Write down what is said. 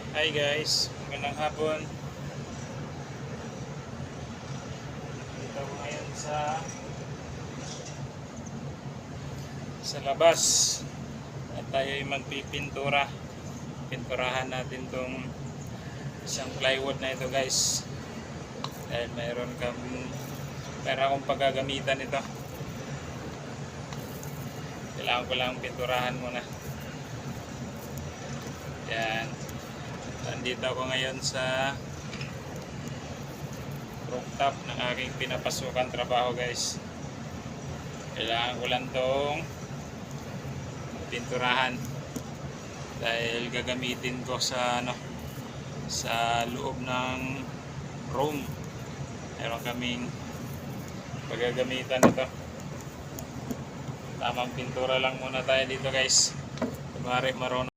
Hi guys, magandang hapon. Dito ako ngayon sa labas at tayo ay magpipintura. Pinturahan natin tong isang plywood na ito guys. Dahil mayroon akong paggagamitan ito. Kailangan ko lang pinturahan muna. Yan. Nandito ako ngayon sa rooftop ng aking pinapasukan trabaho guys. Kailangan ko lang tong pinturahan dahil gagamitin ko sa sa loob ng room. Meron kaming paggagamitan ito. Tamang pintura lang muna tayo dito guys. Kunwari marunong